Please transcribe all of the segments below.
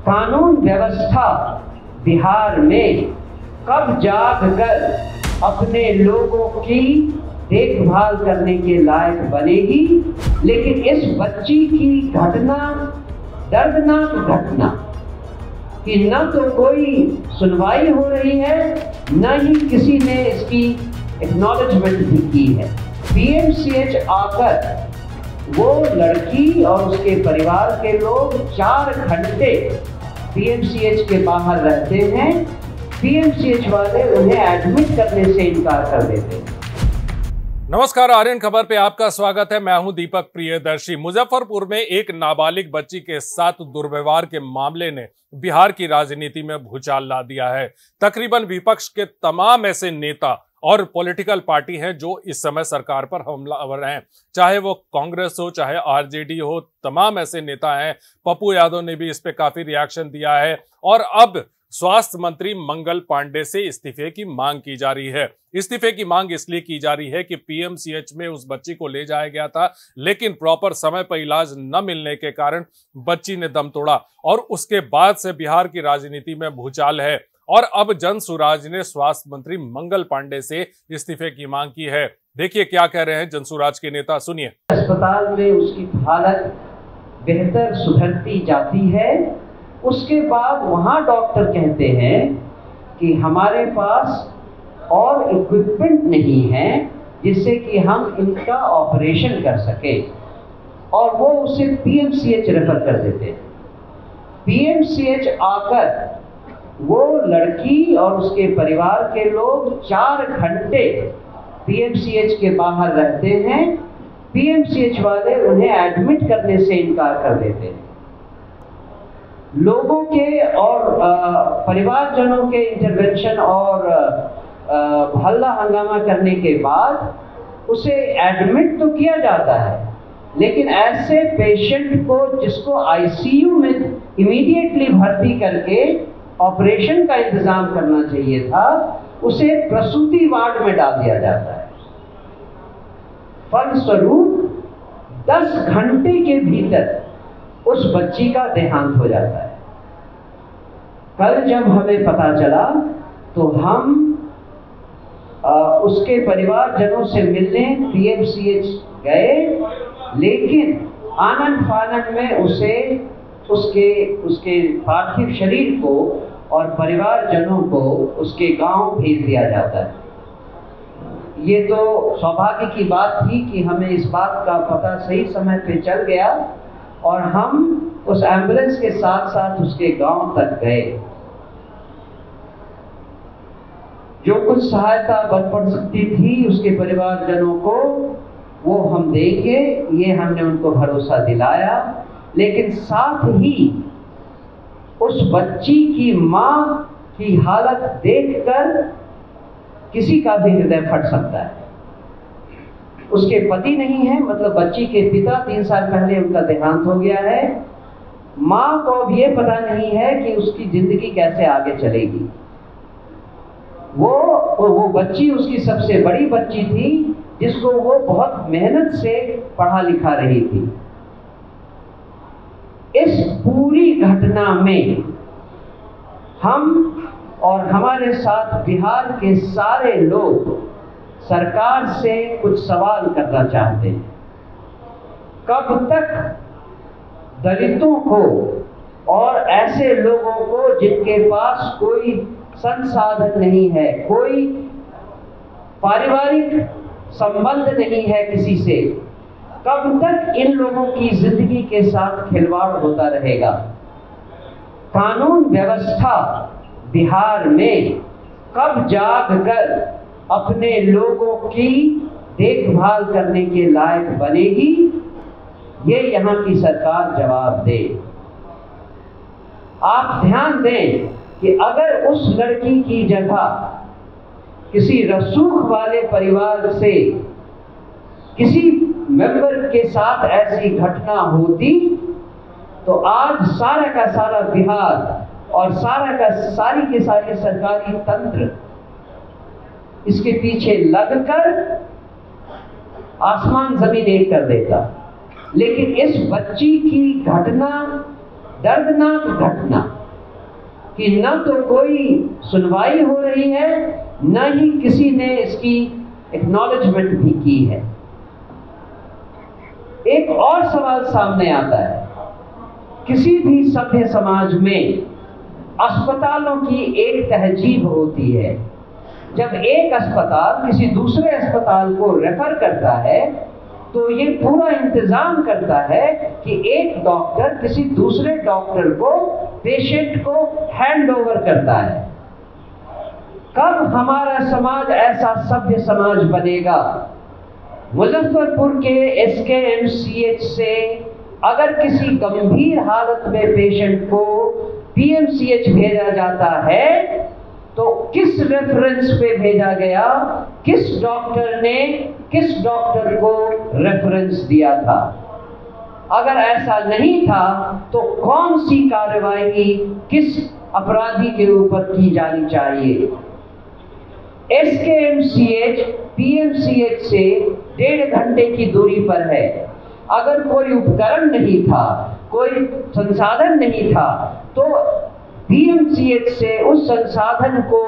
कानून व्यवस्था बिहार में कब जाग कर अपने लोगों की देखभाल करने के लायक बनेगी। लेकिन इस बच्ची की घटना, दर्दनाक घटना कि न तो कोई सुनवाई हो रही है, न ही किसी ने इसकी एक्नॉलेजमेंट भी की है। पीएमसीएच आकर वो लड़की और उसके परिवार के लोग 4 घंटे पीएमसीएच के बाहर रहते हैं। पीएमसीएच वाले उन्हें एडमिट करने से इनकार कर देते हैं। नमस्कार, आर्यन खबर पे आपका स्वागत है। मैं हूं दीपक प्रियदर्शी। मुजफ्फरपुर में एक नाबालिग बच्ची के साथ दुर्व्यवहार के मामले ने बिहार की राजनीति में भूचाल ला दिया है। तकरीबन विपक्ष के तमाम ऐसे नेता और पॉलिटिकल पार्टी हैं जो इस समय सरकार पर हमलावर हैं, चाहे वो कांग्रेस हो, चाहे आरजेडी हो। तमाम ऐसे नेता हैं। पप्पू यादव ने भी इस पे काफी रिएक्शन दिया है और अब स्वास्थ्य मंत्री मंगल पांडे से इस्तीफे की मांग की जा रही है। इस्तीफे की मांग इसलिए की जा रही है कि पीएमसीएच में उस बच्ची को ले जाया गया था, लेकिन प्रॉपर समय पर इलाज न मिलने के कारण बच्ची ने दम तोड़ा और उसके बाद से बिहार की राजनीति में भूचाल है। और अब जनसुराज ने स्वास्थ्य मंत्री मंगल पांडे से इस्तीफे की मांग की है। देखिए क्या कह रहे हैं जनसुराज के नेता, सुनिए। अस्पताल में उसकी हालत बेहतर सुधरती जाती है, उसके बाद वहां डॉक्टर कहते हैं कि हमारे पास और इक्विपमेंट नहीं है जिससे कि हम इनका ऑपरेशन कर सके, और वो उसे पीएमसीएच रेफर कर देते हैं। पीएमसीएच आकर वो लड़की और उसके परिवार के लोग 4 घंटे पीएमसीएच के बाहर रहते हैं। पीएमसीएच वाले उन्हें एडमिट करने से इनकार कर देते हैं। लोगों के और परिवारजनों के इंटरवेंशन और हल्ला हंगामा करने के बाद उसे एडमिट तो किया जाता है, लेकिन ऐसे पेशेंट को जिसको आईसीयू में इमीडिएटली भर्ती करके ऑपरेशन का इंतजाम करना चाहिए था, उसे प्रसूति वार्ड में डाल दिया जाता है। फलस्वरूप 10 घंटे के भीतर उस बच्ची का देहांत हो जाता है। कल जब हमें पता चला तो हम उसके परिवारजनों से मिलने पीएमसीएच गए, लेकिन आनन फानन में उसे उसके पार्थिव शरीर को और परिवारजनों को उसके गांव भेज दिया जाता है। ये तो सौभाग्य की बात थी कि हमें इस बात का पता सही समय पे चल गया और हम उस एम्बुलेंस के साथ साथ उसके गांव तक गए। जो कुछ सहायता बन पड़ सकती थी उसके परिवारजनों को, वो हम देंगे, ये हमने उनको भरोसा दिलाया। लेकिन साथ ही उस बच्ची की मां की हालत देखकर किसी का भी हृदय फट सकता है। उसके पति नहीं है, मतलब बच्ची के पिता 3 साल पहले उनका देहांत हो गया है। मां को अब ये पता नहीं है कि उसकी जिंदगी कैसे आगे चलेगी। वो बच्ची उसकी सबसे बड़ी बच्ची थी जिसको वो बहुत मेहनत से पढ़ा लिखा रही थी। इस पूरी घटना में हम और हमारे साथ बिहार के सारे लोग सरकार से कुछ सवाल करना चाहते हैं। कब तक दलितों को और ऐसे लोगों को जिनके पास कोई संसाधन नहीं है, कोई पारिवारिक संबंध नहीं है किसी से, कब तक इन लोगों की जिंदगी के साथ खिलवाड़ होता रहेगा। कानून व्यवस्था बिहार में कब जाग कर अपने लोगों की देखभाल करने के लायक बनेगी, ये यहाँ की सरकार जवाब दे। आप ध्यान दें कि अगर उस लड़की की जगह किसी रसूख वाले परिवार से किसी मेंबर के साथ ऐसी घटना होती तो आज सारा का सारा बिहार और सारी के सारे सरकारी तंत्र इसके पीछे लगकर आसमान जमीन एक कर देता। लेकिन इस बच्ची की घटना, दर्दनाक घटना कि न तो कोई सुनवाई हो रही है, न ही किसी ने इसकी एक्नॉलेजमेंट भी की है। एक और सवाल सामने आता है, किसी भी सभ्य समाज में अस्पतालों की एक तहजीब होती है। जब एक अस्पताल किसी दूसरे अस्पताल को रेफर करता है तो ये पूरा इंतजाम करता है कि एक डॉक्टर किसी दूसरे डॉक्टर को, पेशेंट को हैंड ओवर करता है। कब हमारा समाज ऐसा सभ्य समाज बनेगा? मुजफ्फरपुर के SKMCH से अगर किसी गंभीर हालत में पेशेंट को PMCH भेजा जाता है तो किस रेफरेंस पे भेजा गया, किस डॉक्टर ने किस डॉक्टर को रेफरेंस दिया था? अगर ऐसा नहीं था तो कौन सी कार्रवाई किस अपराधी के ऊपर की जानी चाहिए? SKMCH PMCH से 1.5 घंटे की दूरी पर है। अगर कोई उपकरण नहीं था, कोई संसाधन नहीं था, तो PMCH से उस संसाधन को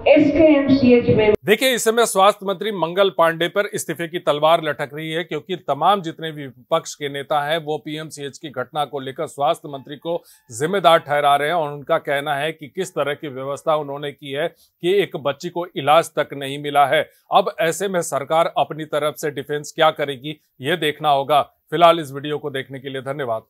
SKMCH में। देखिए, इस समय स्वास्थ्य मंत्री मंगल पांडे पर इस्तीफे की तलवार लटक रही है, क्योंकि तमाम जितने भी विपक्ष के नेता हैं वो PMCH की घटना को लेकर स्वास्थ्य मंत्री को जिम्मेदार ठहरा रहे हैं और उनका कहना है कि किस तरह की व्यवस्था उन्होंने की है कि एक बच्ची को इलाज तक नहीं मिला है। अब ऐसे में सरकार अपनी तरफ से डिफेंस क्या करेगी, ये देखना होगा। फिलहाल इस वीडियो को देखने के लिए धन्यवाद।